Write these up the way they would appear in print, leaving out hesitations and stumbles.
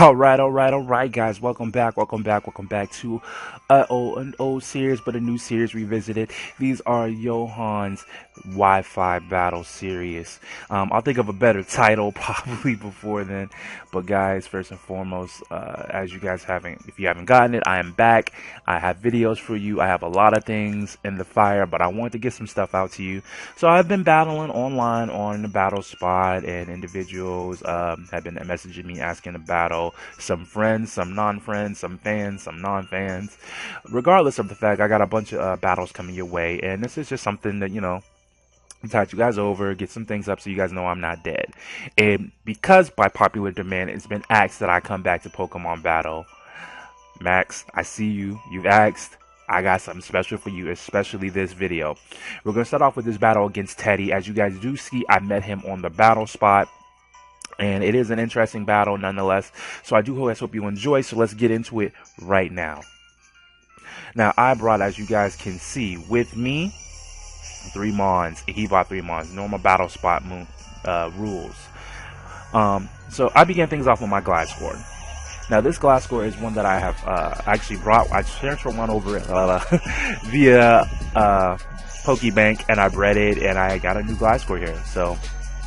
All right, guys. Welcome back to an old series, but a new series revisited. These are Johan's Wi-Fi Battle Series. I'll think of a better title probably before then. But guys, first and foremost, if you haven't gotten it, I am back. I have videos for you. I have a lot of things in the fire, but I want to get some stuff out to you. So I've been battling online on the battle spot, and individuals have been messaging me asking to battle. Some friends, some non-friends, some fans, some non-fans. Regardless of the fact, I got a bunch of battles coming your way, and this is just something that, tide you guys over, get some things up so you guys know I'm not dead. And because by popular demand, it's been asked that I come back to Pokemon Battle. Max, I see you. You've asked. I got something special for you, especially this video. We're going to start off with this battle against Teddy. As you guys do see, I met him on the battle spot. And it is an interesting battle nonetheless. So I do hope you enjoy. So let's get into it right now. Now, I brought, as you guys can see, with me, 3 Mons. He bought 3 Mons. Normal battle spot rules. So I began things off with my Gliscor. Now, this Gliscor is one that I have actually brought. I transferred one over via Pokebank, and I bred it, and I got a new Gliscor here. So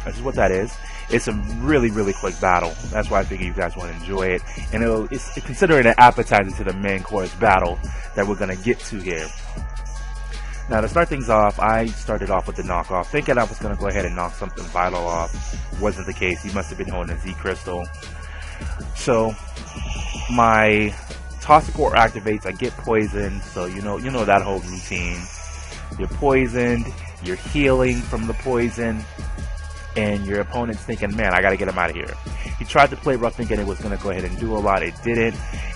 this is what that is. It's a really, really quick battle. That's why I figure you guys want to enjoy it. And it's considering an appetizer to the main course battle that we're going to get to here. Now, to start things off, I started off with the knockoff, thinking I was going to go ahead and knock something vital off. Wasn't the case. He must have been holding a Z Crystal. So, my Toxicroak activates. I get poisoned. So, you know that whole routine. You're poisoned. You're healing from the poison. And your opponent's thinking, man, I got to get him out of here. He tried to play rough thinking it was going to go ahead and do a lot. It didn't.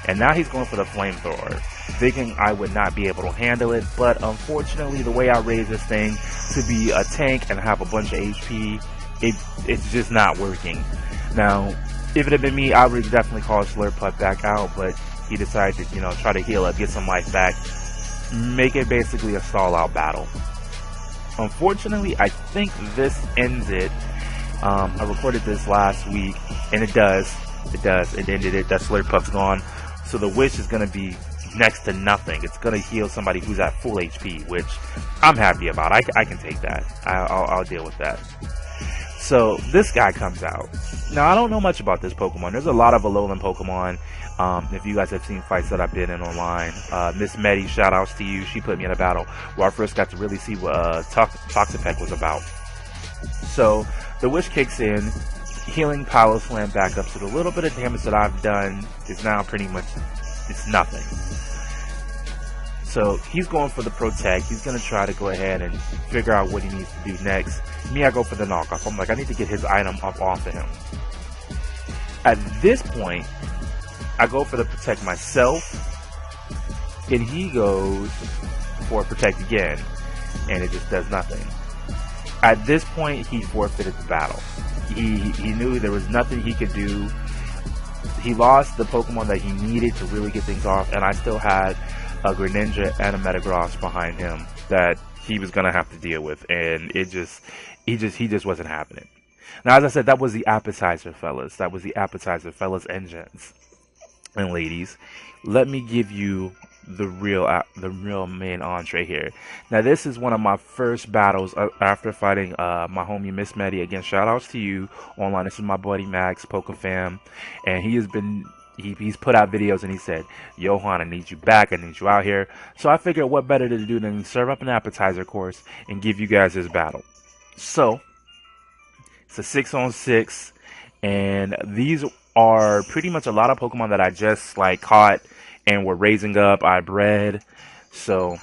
And now he's going for the flamethrower, thinking I would not be able to handle it. But unfortunately, the way I raised this thing to be a tank and have a bunch of HP, it's just not working. Now, if it had been me, I would have definitely called Slurpuff back out. But he decided to, try to heal up, get some life back, make it basically a stall-out battle. Unfortunately, I think this ends it. I recorded this last week, and it does. It ended it. That Slurpuff's gone. So the wish is going to be next to nothing. It's going to heal somebody who's at full HP, which I'm happy about. I can take that. I'll deal with that. So this guy comes out. Now, I don't know much about this Pokemon. There's a lot of Alolan Pokemon. If you guys have seen fights that I've been in online, Miss Meddy, shout outs to you. She put me in a battle where I first got to really see what Toxapex was about. So the wish kicks in, healing Power Slam back up. So the little bit of damage that I've done is now pretty much, it's nothing. So he's going for the Protect. He's going to try to go ahead and figure out what he needs to do next. Me, I go for the knockoff. I'm like, I need to get his item up off of him. At this point, I go for the Protect myself, and he goes for Protect again, and it just does nothing. At this point, he forfeited the battle. He knew there was nothing he could do. He lost the Pokemon that he needed to really get things off, and I still had a Greninja and a Metagross behind him that he was gonna have to deal with, and he just wasn't happening. Now, as I said, that was the appetizer, fellas. That was the appetizer, fellas and gents and ladies. Let me give you the real main entree here. Now, this is one of my first battles after fighting my homie Miss Meddy. Again, shout outs to you online. This is my buddy Max, PokeFam, and he's put out videos and he said, Johan, I need you back. I need you out here. So I figured what better to do than serve up an appetizer course and give you guys this battle. So it's a 6-on-6, and these are pretty much a lot of Pokemon that I just caught and were raising up. I bred. So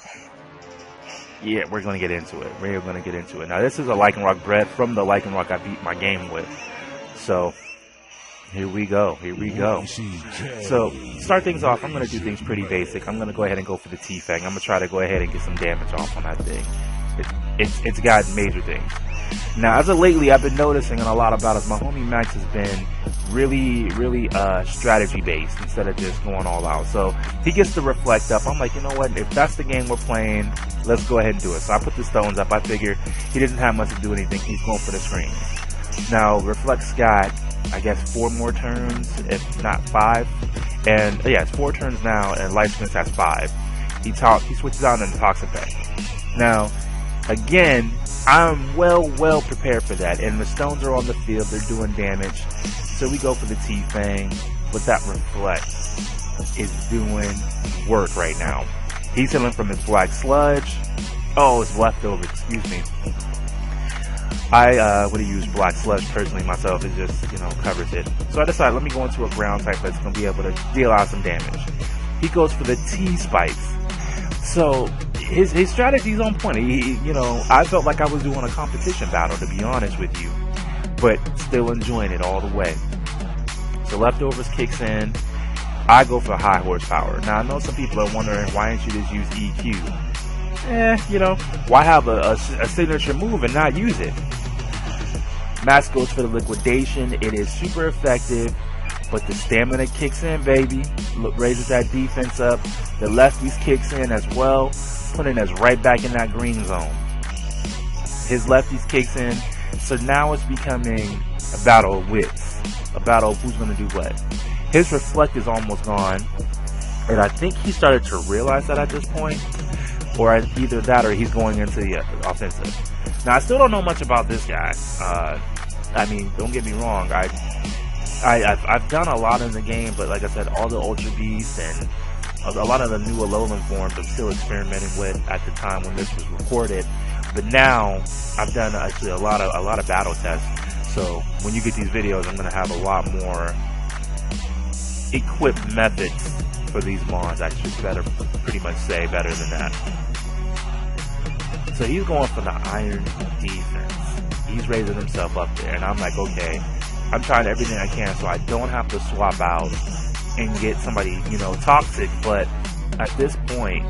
yeah, we're gonna get into it. Now, this is a Lycanroc bred from the Lycanroc I beat my game with. So here we go. So, start things off, I'm going to do things pretty basic. I'm going to go ahead and go for the T-Fang. I'm going to try to go ahead and get some damage off on that thing. It's got major things. Now, as of lately, I've been noticing in a lot of battles, my homie Max has been really strategy-based instead of just going all out. So, he gets to reflect up. I'm like, you know what? If that's the game we're playing, let's go ahead and do it. So, I put the stones up. I figure he doesn't have much to do anything. He's going for the screens. Now, Reflect's got I guess 4 more turns, if not 5. And yeah, it's 4 turns now, and Life Spins has 5. He switches out into Toxic Effect. Now, again, I'm well prepared for that, and the stones are on the field, they're doing damage. So we go for the T-Fang, but that Reflect is doing work right now. He's healing from his Black Sludge. Oh, it's leftover, excuse me. I would have used Black Sludge personally myself. It just, covers it. So I decided, let me go into a ground type that's going to be able to deal out some damage. He goes for the T-Spikes. So his strategy's on point. I felt like I was doing a competition battle, to be honest with you, but still enjoying it all the way. So Leftovers kicks in. I go for high horsepower. Now I know some people are wondering, why didn't you just use EQ? Why have a signature move and not use it? Max goes for the Liquidation. It is super effective, but the stamina kicks in, baby. Raises that defense up. The lefties kicks in as well, putting us right back in that green zone. His lefties kicks in, so now it's becoming a battle of wits, a battle of who's going to do what. His Reflect is almost gone, and I think he started to realize that at this point, or either that or he's going into the offensive. Now, I still don't know much about this guy. Don't get me wrong. I've done a lot in the game, but like I said, all the Ultra Beasts and a lot of the new Alolan forms I'm still experimenting with at the time when this was recorded. But now I've done actually a lot of battle tests. So when you get these videos, I'm going to have a lot more equipped methods for these mons. I should pretty much say better than that. So he's going for the Iron Defense. He's raising himself up there, and I'm like, okay, I'm trying everything I can so I don't have to swap out and get somebody, toxic. But at this point,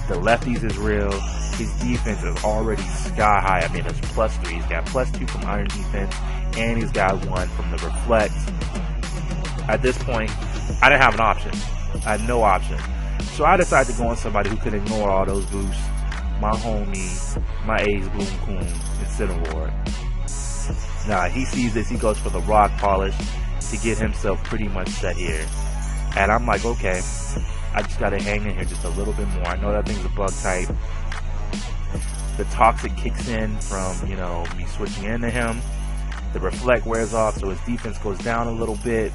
the lefties is real. His defense is already sky high. It's +3. He's got +2 from Iron Defense, and he's got 1 from the Reflect. At this point, I didn't have an option. I had no option. So I decided to go on somebody who could ignore all those boosts. My homie, my ace Bloom Coon, and Cinnamore. Now, he sees this, he goes for the Rock Polish to get himself pretty much set here. And I'm like, okay, I just gotta hang in here just a little bit more. I know that thing's a bug type. The Toxic kicks in from, me switching into him. The Reflect wears off, so his defense goes down a little bit.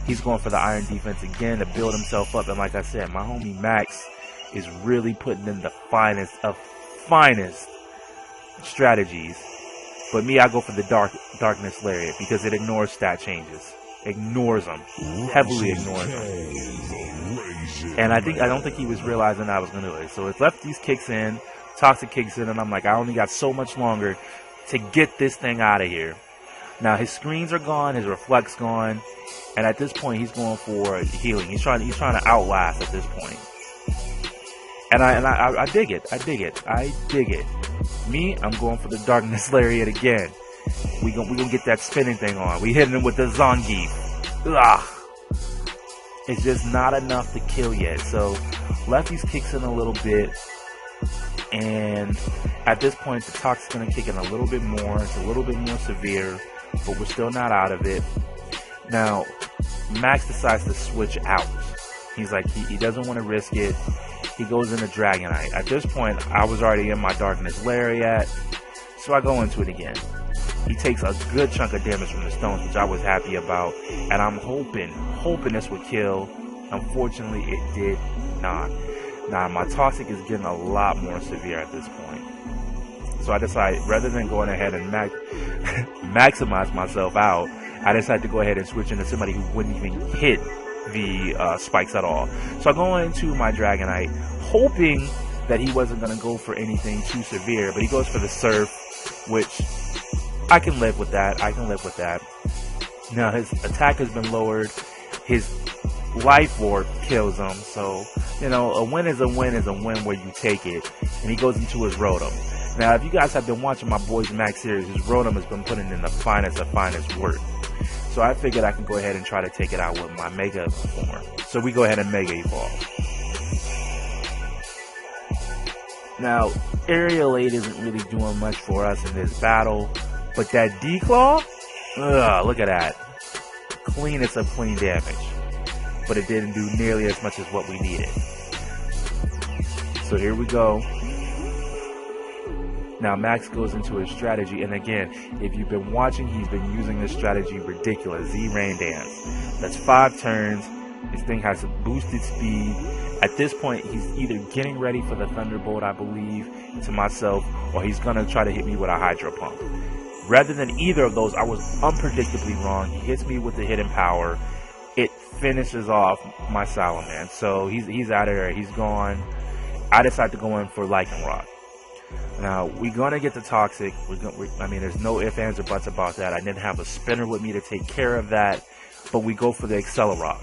He's going for the Iron Defense again to build himself up. And like I said, my homie Max is really putting in the finest of finest strategies. But me, I go for the Darkness Lariat because it ignores stat changes. Ignores them. Heavily ignores them. And I don't think he was realizing I was going to do it. So his lefties kicks in, Toxic kicks in, and I'm like, I only got so much longer to get this thing out of here. Now his screens are gone, his Reflect's gone, and at this point he's going for healing. He's trying to outlast at this point. And I dig it. I dig it. Me, I'm going for the Darkness Lariat again. We gonna get that spinning thing on. We hitting him with the Zangief. Ugh. It's just not enough to kill yet. So lefties kicks in a little bit, and at this point the Toxic's gonna kick in a little bit more. It's a little bit more severe, but we're still not out of it. Now Max decides to switch out. He's like, he doesn't want to risk it. He goes into Dragonite. At this point, I was already in my Darkness Lariat, so I go into it again. He takes a good chunk of damage from the stones, which I was happy about, and I'm hoping this would kill. Unfortunately, it did not. Now, my Toxic is getting a lot more severe at this point. So I decided, rather than going ahead and maximize myself out, I decided to go ahead and switch into somebody who wouldn't even hit the spikes at all. So I go into my Dragonite, hoping that he wasn't going to go for anything too severe, but he goes for the Surf, which I can live with that. Now his attack has been lowered. His Life Orb kills him, so a win is a win is a win where you take it. And he goes into his Rotom. Now, if you guys have been watching my Boys Max series, his Rotom has been putting in the finest of finest work. So I figured I can go ahead and try to take it out with my Mega form. So we go ahead and Mega Evolve. Now, Aerial Aid isn't really doing much for us in this battle, but that D-Claw, look at that. cleanest of clean damage, but it didn't do nearly as much as what we needed. So here we go. Now Max goes into his strategy, and again, if you've been watching, he's been using this strategy ridiculous. Z Rain Dance. That's 5 turns. This thing has a boosted speed. At this point, he's either getting ready for the Thunderbolt, I believe, to myself, or he's gonna try to hit me with a Hydro Pump. Rather than either of those, I was unpredictably wrong. He hits me with the Hidden Power. It finishes off my Salaman. So he's out of there. He's gone. I decide to go in for Lycanroc. Now, we're going to get the Toxic. I mean, there's no ifs, ands, or buts about that. I didn't have a spinner with me to take care of that. But we go for the Accelerock.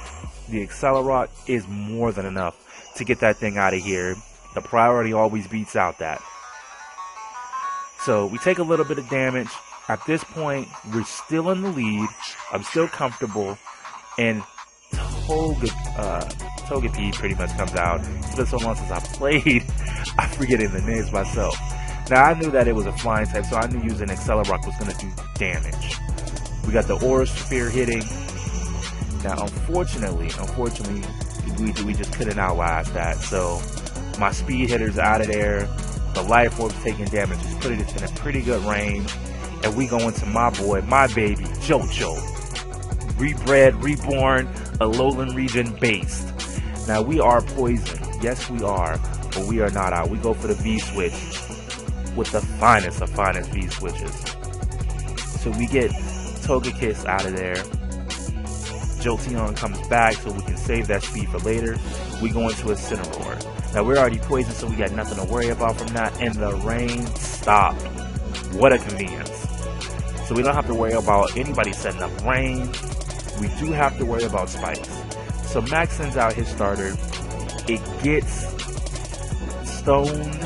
The Accelerock is more than enough to get that thing out of here. The priority always beats out that. So we take a little bit of damage. At this point, we're still in the lead. I'm still comfortable. And Togepi pretty much comes out. It's been so long since I played, I'm forgetting the names myself. Now, I knew that it was a flying type, so I knew using Accelerock was going to do damage. We got the Aura Sphere hitting. Now, unfortunately, we just couldn't outlast that. So, my Speed Hitter's out of there. The Life Orb's taking damage. Just put it in a pretty good range. And we go into my boy, my baby, JoJo. Rebred, reborn, Alolan region based. Now, we are poison. Yes, we are. But we are not out. We go for the V-Switch with the finest of finest V-Switches. So we get Togekiss out of there. Jolteon comes back so we can save that speed for later. We go into a Incineroar. Now, we're already poisoned, so we got nothing to worry about from that. And the rain stopped. What a convenience. So we don't have to worry about anybody setting up rain. We do have to worry about spikes. So Max sends out his starter. It gets stoned,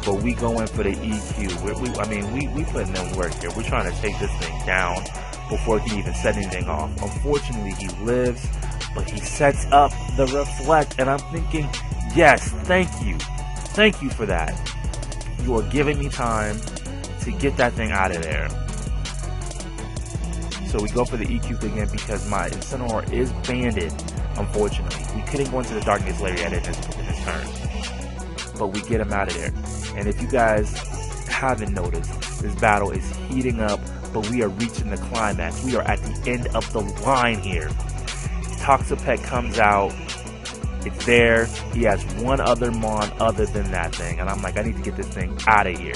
but we go in for the EQ. We putting in work here. We're trying to take this thing down before it can even set anything off. Unfortunately, he lives, but he sets up the Reflect, and I'm thinking, yes, thank you. Thank you for that. You are giving me time to get that thing out of there. So we go for the EQ again because my Incineroar is banded, unfortunately. We couldn't go into the Darkness Lariat in this turn. But we get him out of there. And if you guys haven't noticed, this battle is heating up, but we are reaching the climax. We are at the end of the line here. Toxapex comes out. It's there. He has one other Mon other than that thing. And I'm like, I need to get this thing out of here.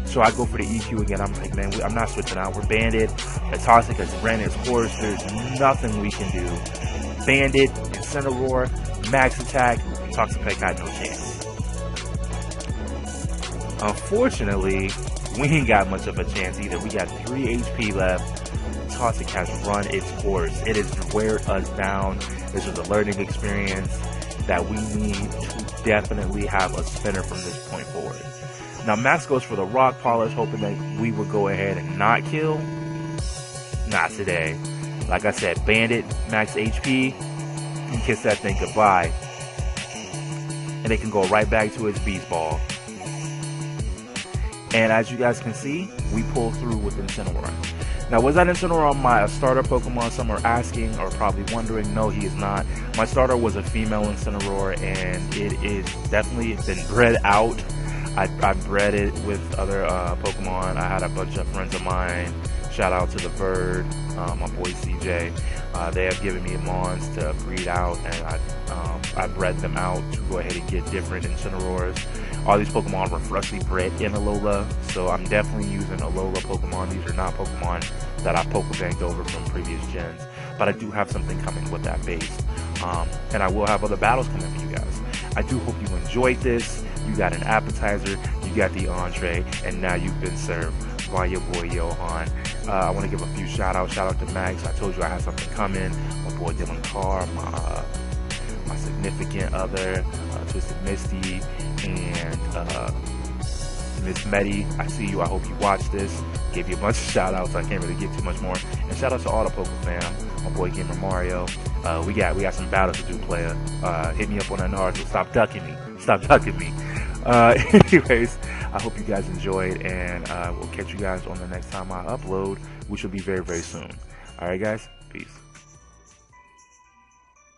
So I go for the EQ again. I'm like, man, I'm not switching out. We're banded. The Toxic has ran its course. There's nothing we can do. Banded, Incineroar, Max Attack. Toxapex got no chance. Unfortunately, we ain't got much of a chance either. We got 3 HP left. Toxic has run its course. It has wear us down. This was a learning experience that we need to definitely have a spinner from this point forward. Now, Max goes for the Rock Polish, hoping that we would go ahead and not kill. Not today. Like I said, Bandit, max HP, and kiss that thing goodbye. And it can go right back to its Beast Ball. And as you guys can see, we pull through with Incineroar. Now, was that Incineroar my starter Pokemon? Some are asking or probably wondering. No, he is not. My starter was a female Incineroar, and it is definitely been bred out. I bred it with other Pokemon. I had a bunch of friends of mine. Shout out to the Bird, my boy CJ. They have given me Mons to breed out, and I bred them out to go ahead and get different Incineroars. All these Pokemon were freshly bred in Alola, so I'm definitely using Alola Pokemon. These are not Pokemon that I Pokebanked over from previous gens, but I do have something coming with that base, and I will have other battles coming for you guys. I do hope you enjoyed this. You got an appetizer, you got the entree, and now you've been served by your boy Johan. I want to give a few shout out to Max. I told you I had something coming. My boy Dylan Carr, my significant other, Twisted Misty, and Miss Medi. I see you. I hope you watch this. Gave you a bunch of shout outs. I can't really give too much more. And shout out to all the Poke fam. My boy Gamer Mario. We got some battles to do, player. Hit me up on that Naruto. Stop ducking me. Anyways, I hope you guys enjoyed, and we'll catch you guys on the next time I upload, which will be very, very soon. Alright guys, peace. Peace.